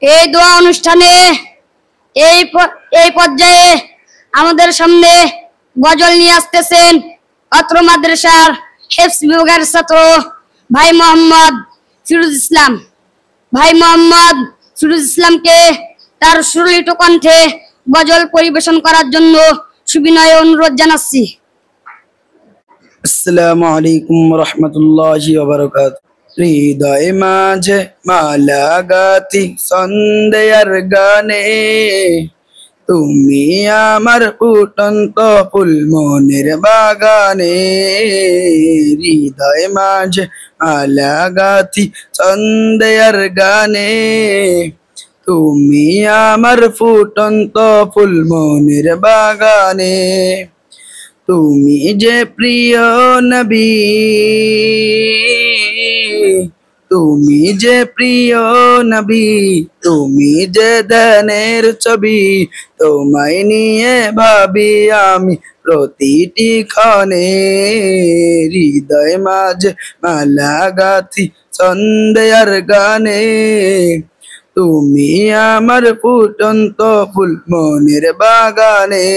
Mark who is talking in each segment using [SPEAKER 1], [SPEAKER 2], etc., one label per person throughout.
[SPEAKER 1] এই দোয়া অনুষ্ঠানে এই পর্যায়ে আমাদের সামনে গজল নিয়ে আসতেছেন অত্র মাদ্রাসার হিফজ বিভাগের ছাত্র ভাই মোহাম্মদ ফিরোজ ইসলাম। ভাই মোহাম্মদ ফিরোজ ইসলামকে তার সুরলিত কণ্ঠে গজল পরিবেশন করার জন্য সুবিনয় অনুরোধ জানাচ্ছি।
[SPEAKER 2] আসসালামু আলাইকুম রাহমাতুল্লাহি ওয়া বারাকাতুহু। হৃদয় মাঝে মালা গাতি সন্ধ্যার গানে, তুমি আমার ফুটন্ত ফুল মনের বাগানে। হৃদয় মাঝে মালা গাতি সন্ধ্যার গানে, তুমি আমার ফুটন্ত ফুল মনের বাগানে। তুমি যে প্রিয় নবী, তুমি যে প্রিয় নবী, তুমি যে ধ্যানের ছবি, তোমায় নিয়ে ভাবি আমি প্রতিটি ক্ষণে। হৃদয় মাঝে মালা গাথি সন্ধ্যার গানে, তুমি আমার ফুটন্ত ফুল মনের বাগানে।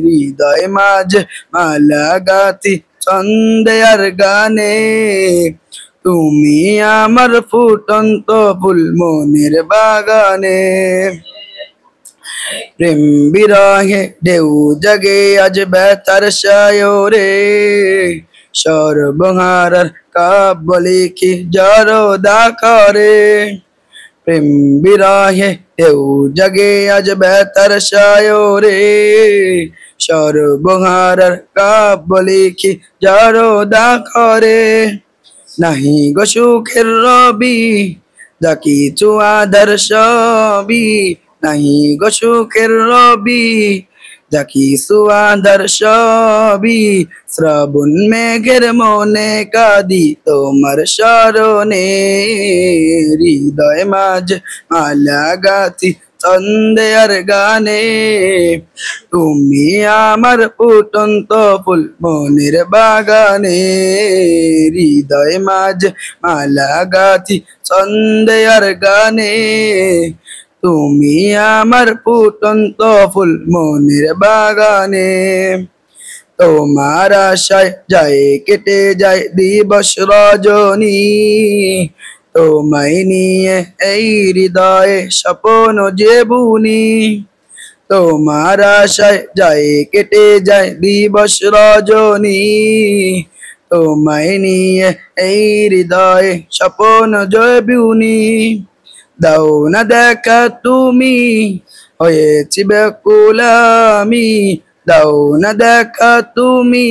[SPEAKER 2] হৃদয় মাঝে মালা গাথি সন্ধ্যার গানে, তুমি আমার ফুটন্ত ফুল মনের বাগানে। প্রেম বিরহে ঢেউ জাগে আজ বেতার সায়রে, সর্বহারার কাব্য লিখি জরদা করে। প্রেম বিরহে ঢেউ জাগে আজ বেতার সায়রে, সর্বহারার কাব্য লিখি জরদা করে। নাহি গো সুখের রবি যা কিছু আদর্শ বি, নাহি গো সুখের রবি যা কিছু আদর্শ বি। শ্রাবণ মেঘের মনে কাঁদি তোমার স্মরণে, হৃদয় মাঝে মালা গাথি সন্ধ্যার গানে, তুমি আমার ফুটন্ত ফুল মনের বাগানে। হৃদয় মাঝে মালা গাথি সন্ধ্যার গানে, তুমি আমার ফুটন্ত ফুল মনের বাগানে। তোমার আশায় যায় কেটে যায় দিবস রজনী, তোমায় নিয়ে এই হৃদয়ে স্বপ্ন যে বুনি। তোমার আশায় যায় কেটে যায় দিবস রজনী, তোমায় নিয়ে এই হৃদয়ে স্বপ্ন যে বুনি। দাও না দেখা তুমি হয়েছি ব্যাকুল আমি, দাও না দেখা তুমি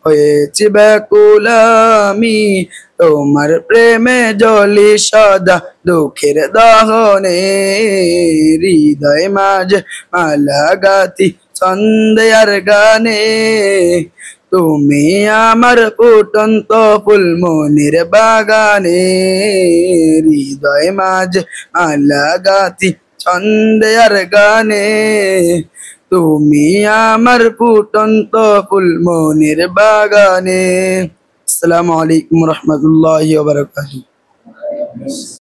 [SPEAKER 2] হয়েছি ব্যাকুল আমি। তোমার প্রেমে জলি সদা দুঃখের দহনে, হৃদয় মাঝে মালা গাথি সন্ধ্যার গানে, তুমি আমার ফুটন্ত ফুল মনের বাগানে। হৃদয় মাঝে মালা গাথি সন্ধ্যার গানে, তুমি আমার ফুটন্ত ফুল মনের বাগানে। আসসালামু আলাইকুম রাহমাতুল্লাহি ওয়া বারাকাতুহু।